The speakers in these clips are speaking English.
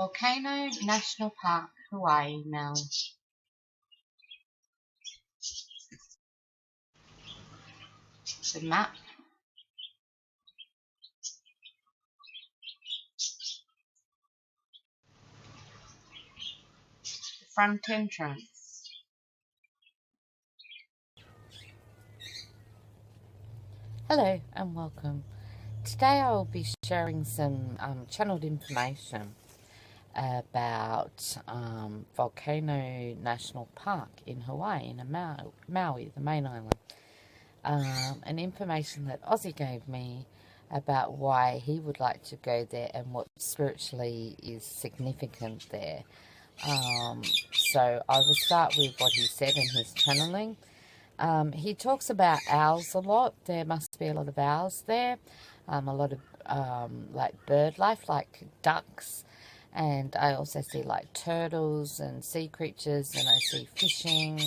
Volcano National Park, Hawaii, Maui. The map. The front entrance. Hello and welcome. Today I will be sharing some channeled information about Volcano National Park in Hawaii, in Maui, the main island. And information that Ozzy gave me about why he would like to go there and what spiritually is significant there. So I will start with what he said in his channeling. He talks about owls a lot. There must be a lot of owls there. A lot of like bird life, like ducks. And I also see like turtles and sea creatures, and I see fishing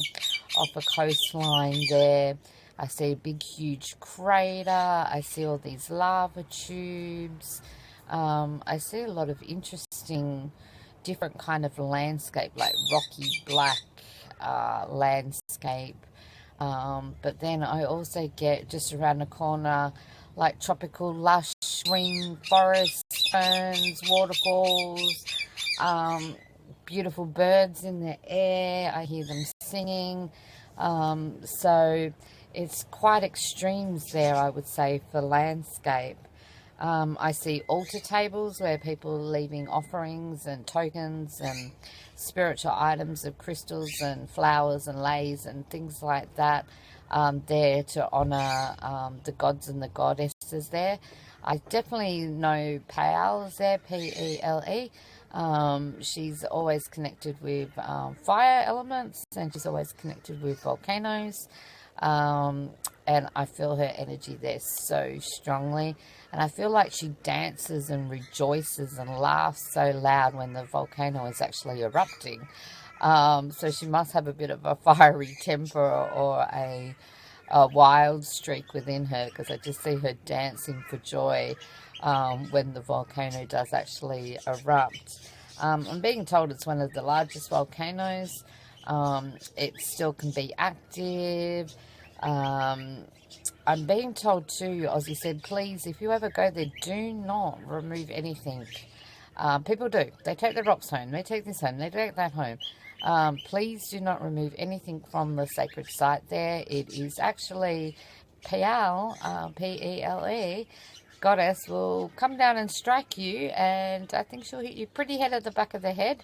off a coastline there. I see a big huge crater. I see all these lava tubes. I see a lot of interesting different kind of landscape, like rocky black landscape. But then I also get just around the corner like tropical lush green forests, ferns, waterfalls, beautiful birds in the air. I hear them singing. So it's quite extremes there, I would say, for landscape. I see altar tables where people are leaving offerings and tokens and spiritual items of crystals and flowers and leis and things like that there to honour the gods and the goddesses there. I definitely know Pele is there, P-E-L-E. She's always connected with fire elements, and she's always connected with volcanoes. And I feel her energy there so strongly, and I feel like she dances and rejoices and laughs so loud when the volcano is actually erupting. So she must have a bit of a fiery temper or a wild streak within her, because I just see her dancing for joy when the volcano does actually erupt. I'm being told it's one of the largest volcanoes. It still can be active. I'm being told too, Ozzy said, please, if you ever go there, do not remove anything. People do. They take the rocks home. They take this home. They take that home. Please do not remove anything from the sacred site there. It is actually Pele, P-E-L-E, goddess will come down and strike you, and I think she'll hit you pretty head at the back of the head.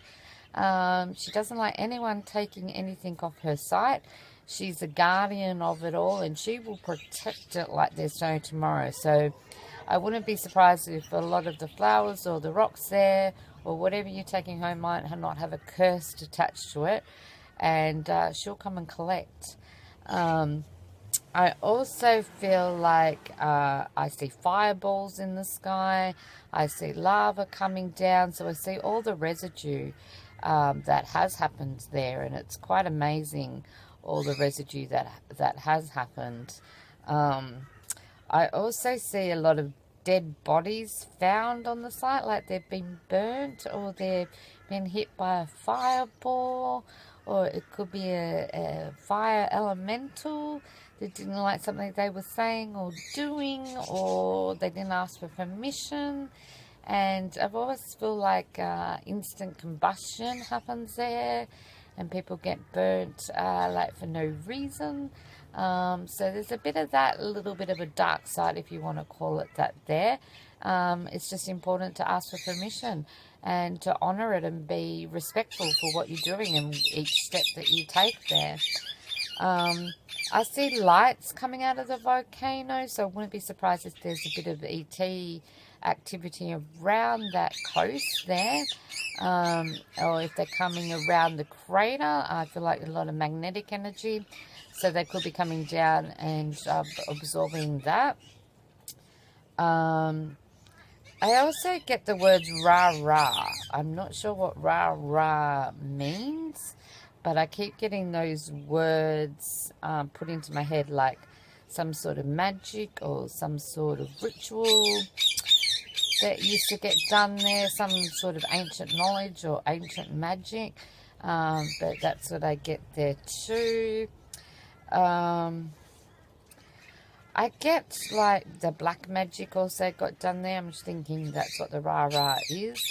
She doesn't like anyone taking anything off her site. She's the guardian of it all, and she will protect it like there's no tomorrow. So I wouldn't be surprised if a lot of the flowers or the rocks there or whatever you're taking home might not have a curse attached to it, and she'll come and collect. I also feel like I see fireballs in the sky. I see lava coming down. So I see all the residue that has happened there, and it's quite amazing, all the residue that has happened. I also see a lot of dead bodies found on the site, like they've been burnt or they've been hit by a fireball, or it could be a fire elemental that didn't like something they were saying or doing, or they didn't ask for permission. And I've always feel like instant combustion happens there, and people get burnt like for no reason. So there's a bit of that, a little bit of a dark side, if you want to call it that there. It's just important to ask for permission and to honour it and be respectful for what you're doing and each step that you take there. I see lights coming out of the volcano, so I wouldn't be surprised if there's a bit of ET activity around that coast there, or if they're coming around the crater. I feel like a lot of magnetic energy, so they could be coming down and absorbing that. I also get the words rah-rah. I'm not sure what rah-rah means, but I keep getting those words put into my head, like some sort of magic or some sort of ritual. that used to get done there, some sort of ancient knowledge or ancient magic, but that's what I get there too. I get like the black magic also got done there. I'm just thinking that's what the rah-rah is.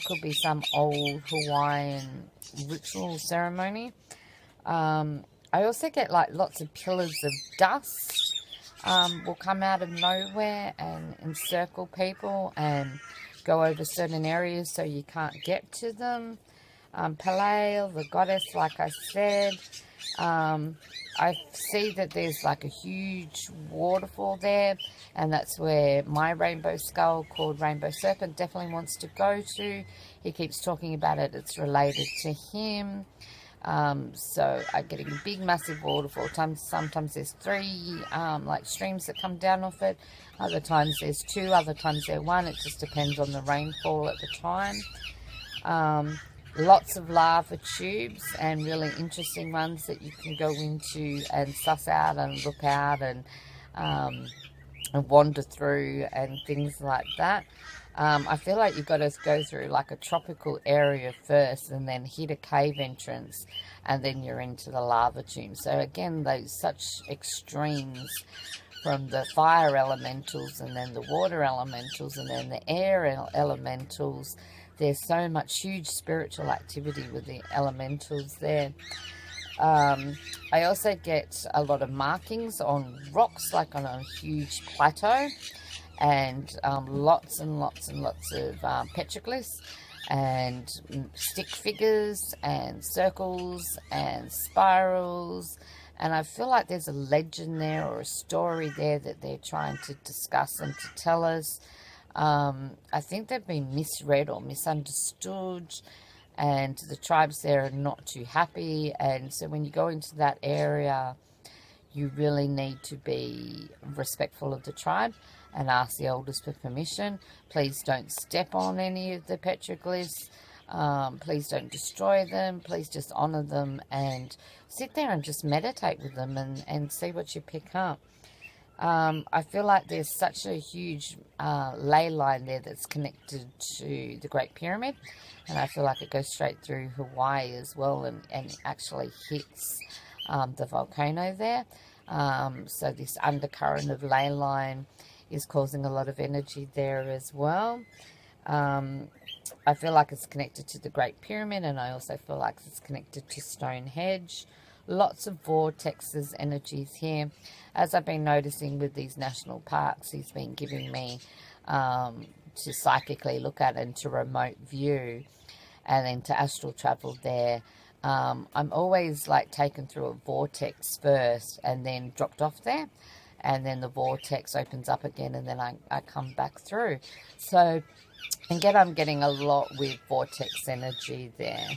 Could be some old Hawaiian ritual ceremony. I also get like lots of pillars of dust will come out of nowhere and encircle people and go over certain areas so you can't get to them. Paleo, the goddess, like I said. I see that there's like a huge waterfall there, and that's where my rainbow skull called Rainbow Serpent definitely wants to go to. He keeps talking about it. It's related to him. So I'm getting a big massive waterfall. Sometimes there's 3 like streams that come down off it. Other times there's 2, other times there's 1. It just depends on the rainfall at the time. Lots of lava tubes, and really interesting ones that you can go into and suss out and look out and wander through and things like that. I feel like you've got to go through like a tropical area first and then hit a cave entrance, and then you're into the lava tube. So again, those such extremes from the fire elementals and then the water elementals and then the air elementals. There's so much huge spiritual activity with the elementals there. I also get a lot of markings on rocks, like on a huge plateau, and lots and lots and lots of petroglyphs and stick figures and circles and spirals. And I feel like there's a legend there or a story there that they're trying to discuss and to tell us. I think they've been misread or misunderstood, and the tribes there are not too happy. And so when you go into that area, you really need to be respectful of the tribe and ask the elders for permission. Please don't step on any of the petroglyphs. Please don't destroy them. Please just honor them and sit there and just meditate with them and see what you pick up. I feel like there's such a huge ley line there that's connected to the Great Pyramid, and I feel like it goes straight through Hawaii as well and actually hits the volcano there. So this undercurrent of ley line is causing a lot of energy there as well. I feel like it's connected to the Great Pyramid, and I also feel like it's connected to Stonehenge. Lots of vortexes, energies here. As I've been noticing with these national parks, he's been giving me to psychically look at and to remote view, and then to astral travel there. I'm always like taken through a vortex first and then dropped off there, and then the vortex opens up again, and then I come back through. So again, I'm getting a lot with vortex energy there.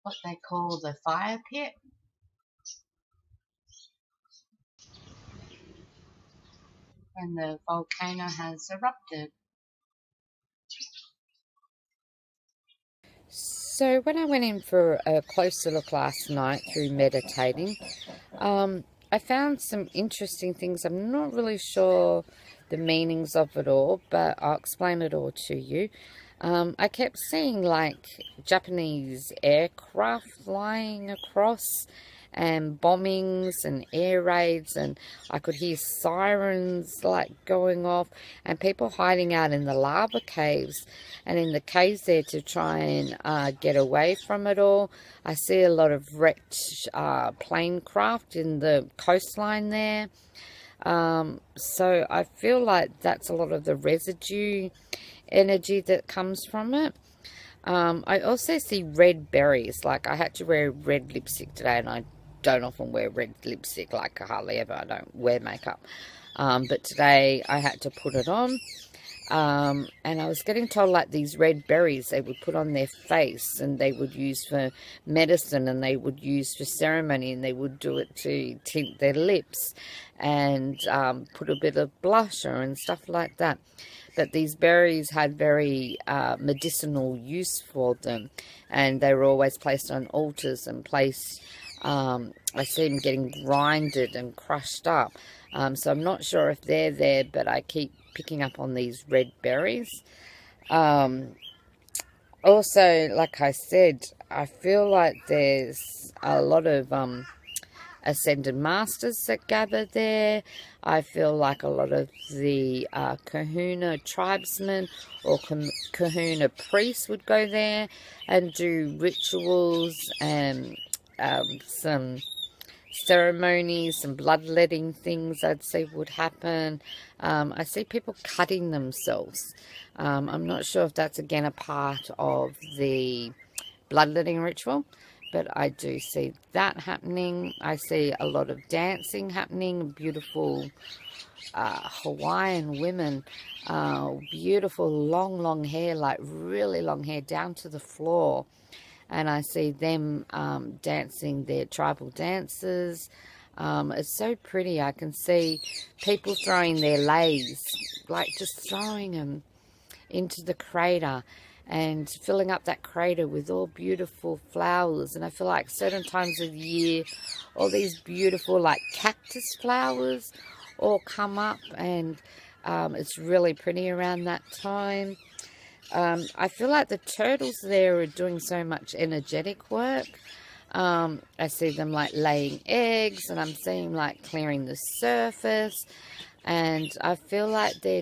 What they call the fire pit. And the volcano has erupted. So when I went in for a closer look last night through meditating, I found some interesting things. I'm not really sure the meanings of it all, but I'll explain it all to you. I kept seeing like Japanese aircraft flying across, and bombings and air raids, and I could hear sirens like going off, and people hiding out in the lava caves and in the caves there to try and get away from it all. I see a lot of wrecked plane craft in the coastline there. So I feel like that's a lot of the residue energy that comes from it. I also see red berries. Like I had to wear red lipstick today, and I don't often wear red lipstick, like hardly ever. I don't wear makeup, but today I had to put it on, and I was getting told like these red berries they would put on their face, and they would use for medicine, and they would use for ceremony, and they would do it to tint their lips and put a bit of blusher and stuff like that. but these berries had very medicinal use for them, and they were always placed on altars and placed, I see them getting grinded and crushed up. So I'm not sure if they're there, but I keep picking up on these red berries. Also, like I said, I feel like there's a lot of ascended masters that gather there. I feel like a lot of the kahuna tribesmen or kahuna priests would go there and do rituals and some ceremonies, some bloodletting things I'd say would happen. I see people cutting themselves. I'm not sure if that's again a part of the bloodletting ritual, but I do see that happening. I see a lot of dancing happening, beautiful Hawaiian women, beautiful long hair, like really long hair down to the floor. And I see them dancing their tribal dances. It's so pretty. I can see people throwing their leis, like just throwing them into the crater and filling up that crater with all beautiful flowers. And I feel like certain times of the year, all these beautiful like cactus flowers all come up, and it's really pretty around that time. I feel like the turtles there are doing so much energetic work. I see them like laying eggs, and I'm seeing like clearing the surface, and I feel like they're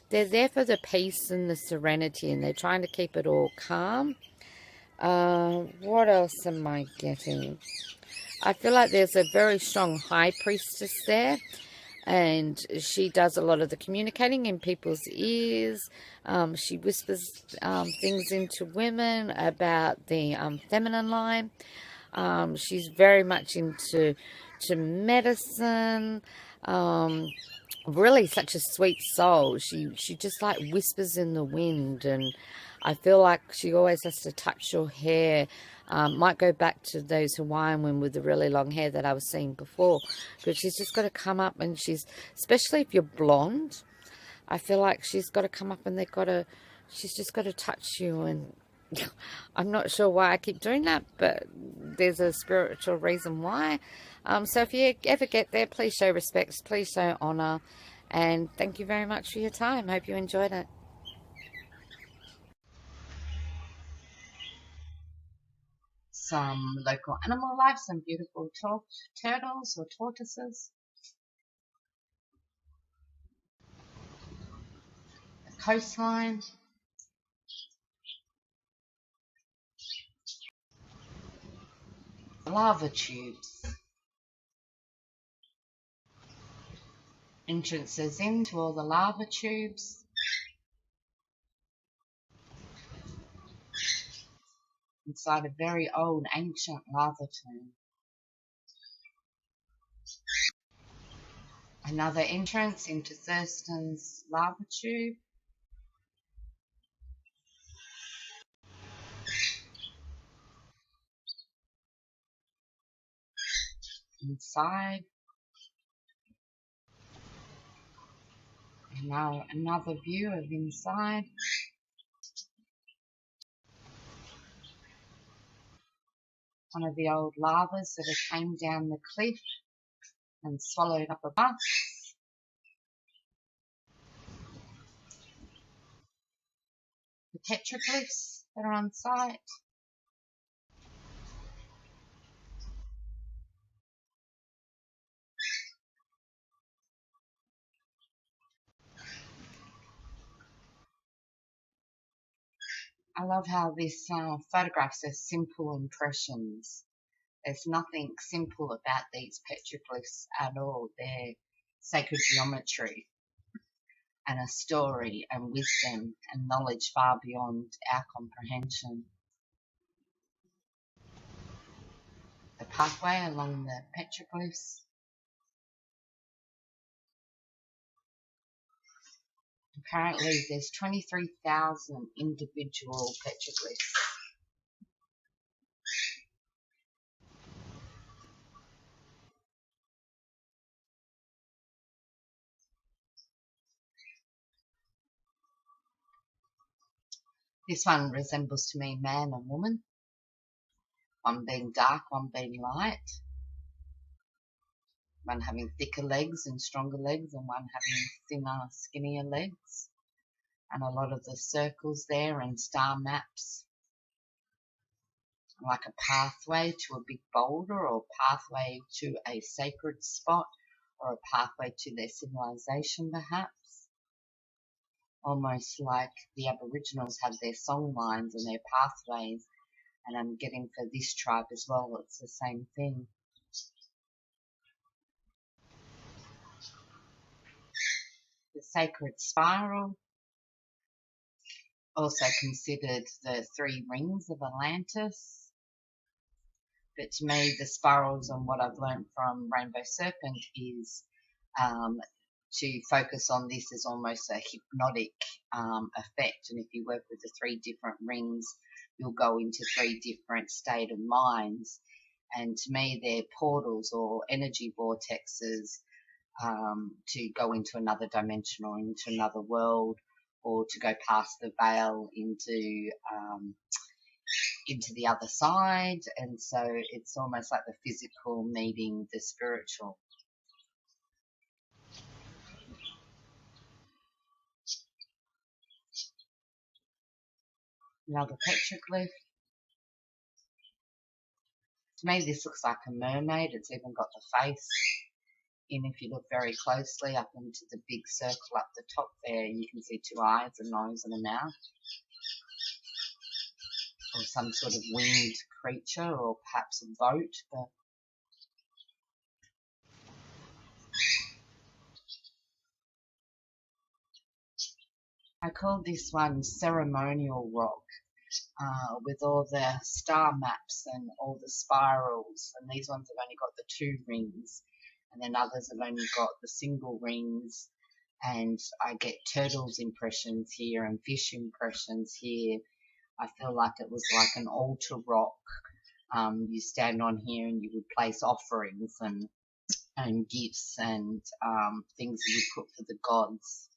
there for the peace and the serenity, and they're trying to keep it all calm. What else am I getting? I feel like there's a very strong high priestess there, and she does a lot of the communicating in people's ears. She whispers things into women about the feminine line. She's very much into medicine. Really such a sweet soul. She just like whispers in the wind, and I feel like she always has to touch your hair. Might go back to those Hawaiian women with the really long hair that I was seeing before, because she's just got to come up, and especially if you're blonde, I feel like she's got to come up and she's just got to touch you. And I'm not sure why I keep doing that, but there's a spiritual reason why. So if you ever get there, please show respect, please show honor, and thank you very much for your time. Hope you enjoyed it. Some local animal life, some beautiful turtles or tortoises, the coastline, lava tubes, entrances into all the lava tubes, inside a very old ancient lava tomb. Another entrance into Thurston's lava tube. Inside. And now another view of inside. One of the old lavas that have came down the cliff and swallowed up a bus. The petroglyphs that are on site. I love how this photographs are simple impressions. There's nothing simple about these petroglyphs at all. They're sacred geometry and a story and wisdom and knowledge far beyond our comprehension. The pathway along the petroglyphs. Apparently there's 23,000 individual petroglyphs. This one resembles to me man and woman, one being dark, one being light, one having thicker legs and stronger legs, and one having thinner, skinnier legs. And a lot of the circles there and star maps, like a pathway to a big boulder, or a pathway to a sacred spot, or a pathway to their civilization perhaps. Almost like the Aboriginals have their song lines and their pathways, and I'm getting for this tribe as well, it's the same thing. The sacred spiral, also considered the three rings of Atlantis. But to me, the spirals and what I've learned from Rainbow Serpent is to focus on this as almost a hypnotic effect. And if you work with the three different rings, you'll go into three different state of minds. And to me, they're portals or energy vortexes to go into another dimension or into another world, or to go past the veil into the other side. And so it's almost like the physical meeting the spiritual. Another petroglyph. To me, this looks like a mermaid. It's even got the face in. If you look very closely up into the big circle up the top there, you can see two eyes, a nose and a mouth, or some sort of winged creature, or perhaps a boat. But I call this one ceremonial rock, with all the star maps and all the spirals, and these ones have only got the two rings, and then others have only got the single rings. And I get turtles impressions here and fish impressions here. I feel like it was like an altar rock. You stand on here and you would place offerings and gifts and things that you put for the gods.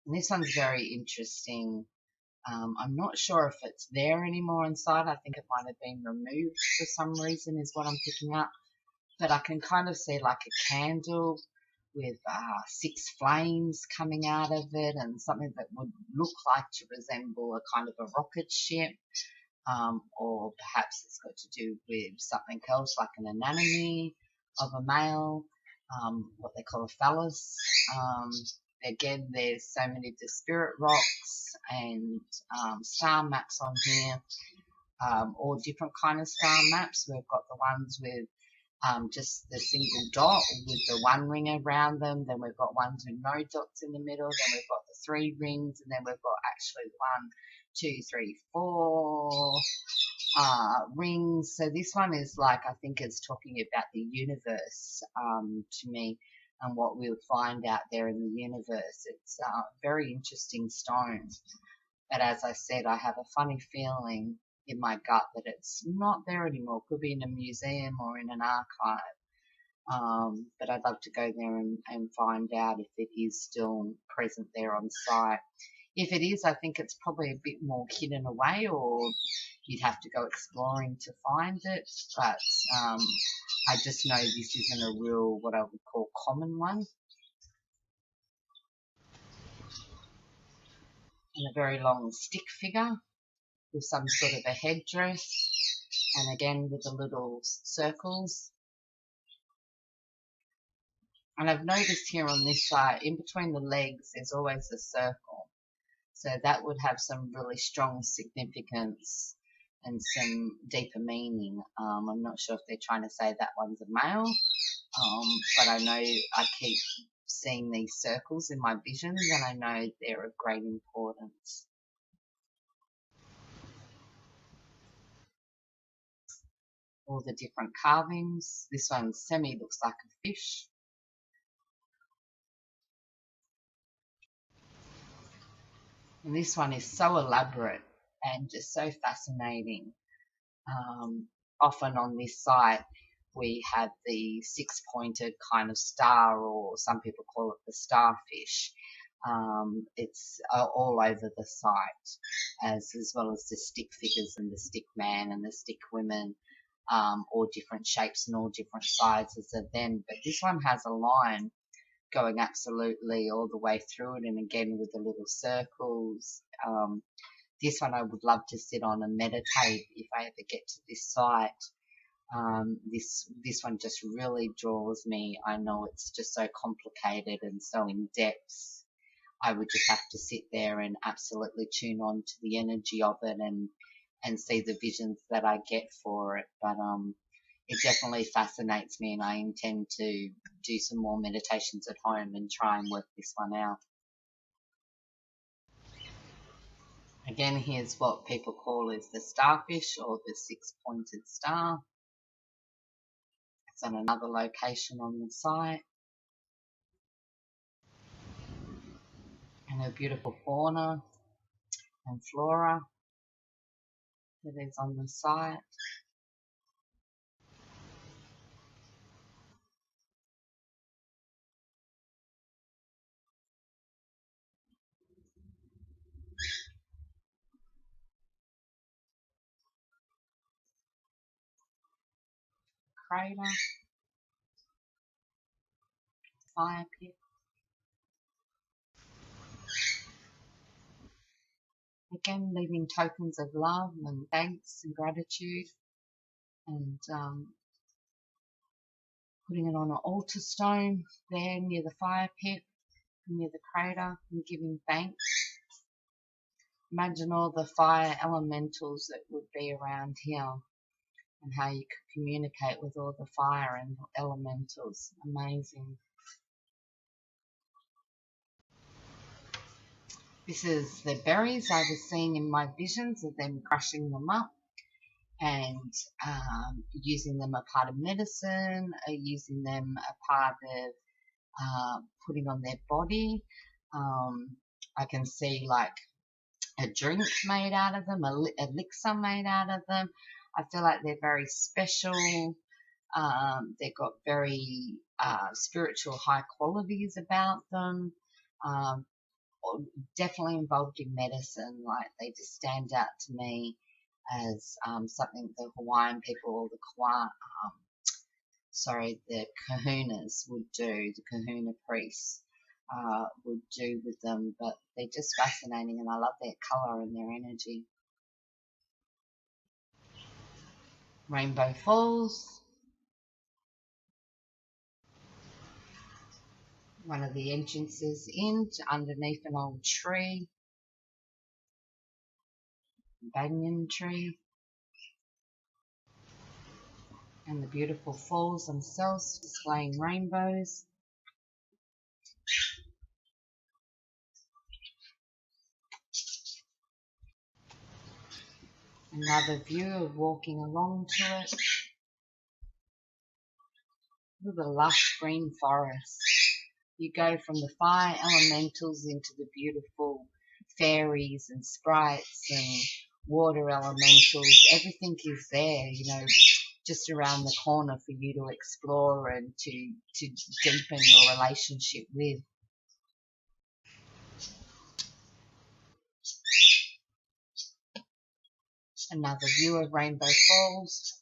And this one's very interesting. I'm not sure if it's there anymore inside. I think it might have been removed for some reason, is what I'm picking up. But I can kind of see like a candle with 6 flames coming out of it, and something that would look like to resemble a kind of a rocket ship, or perhaps it's got to do with something else like an anemone of a male, what they call a phallus. Again, there's so many of the spirit rocks and star maps on here, all different kind of star maps. We've got the ones with just the single dot with the one ring around them. Then we've got ones with no dots in the middle. Then we've got the 3 rings, and then we've got actually 1, 2, 3, 4 rings. So this one is like, I think it's talking about the universe to me, and what we'll find out there in the universe. It's a very interesting stone. But as I said, I have a funny feeling in my gut that it's not there anymore. It could be in a museum or in an archive. But I'd love to go there and find out if it is still present there on site. If it is, I think it's probably a bit more hidden away, or you'd have to go exploring to find it. But I just know this isn't a real, what I would call, common one. And a very long stick figure with some sort of a headdress, and again with the little circles. And I've noticed here on this side, in between the legs, there's always a circle. So that would have some really strong significance and some deeper meaning. I'm not sure if they're trying to say that one's a male, but I know I keep seeing these circles in my visions, and I know they're of great importance. All the different carvings. This one semi looks like a fish. And this one is so elaborate and just so fascinating. Often on this site, we have the six-pointed kind of star, or some people call it the starfish. It's all over the site, as well as the stick figures and the stick man and the stick women, all different shapes and all different sizes of them. But this one has a line going absolutely all the way through it, and again with the little circles. This one I would love to sit on and meditate if I ever get to this site. This one just really draws me. I know it's just so complicated and so in depth. I would just have to sit there and absolutely tune on to the energy of it and see the visions that I get for it. But it definitely fascinates me, and I intend to do some more meditations at home and try and work this one out. Again, here's what people call is the starfish, or the six-pointed star. It's on another location on the site. And a beautiful fauna and flora that is on the site. Crater, fire pit. Again, leaving tokens of love and thanks and gratitude, and putting it on an altar stone there near the fire pit, near the crater, and giving thanks. Imagine all the fire elementals that would be around here, and how you could communicate with all the fire and elementals. Amazing. This is the berries I was seeing in my visions of them crushing them up and using them a part of medicine, using them a part of putting on their body. I can see like a drink made out of them, a elixir made out of them. I feel like they're very special. They've got very spiritual high qualities about them. Definitely involved in medicine. Like, they just stand out to me as something the Hawaiian people, or the kahunas would do, the kahuna priests would do with them. But they're just fascinating, and I love their colour and their energy. Rainbow Falls, one of the entrances in, underneath an old tree, banyan tree, and the beautiful falls themselves displaying rainbows. Another view of walking along to it with a lush green forest. You go from the fire elementals into the beautiful fairies and sprites and water elementals. Everything is there, just around the corner for you to explore and to deepen your relationship with. Another view of Rainbow Falls.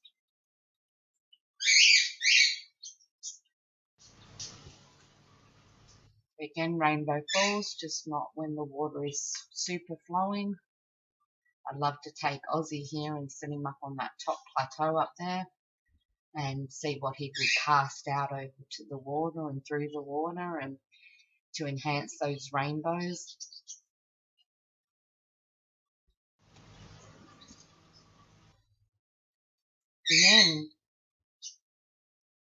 Again, Rainbow Falls, just not when the water is super flowing. I'd love to take Aussie here and set him up on that top plateau up there and see what he would cast out over to the water and through the water, and to enhance those rainbows. The end.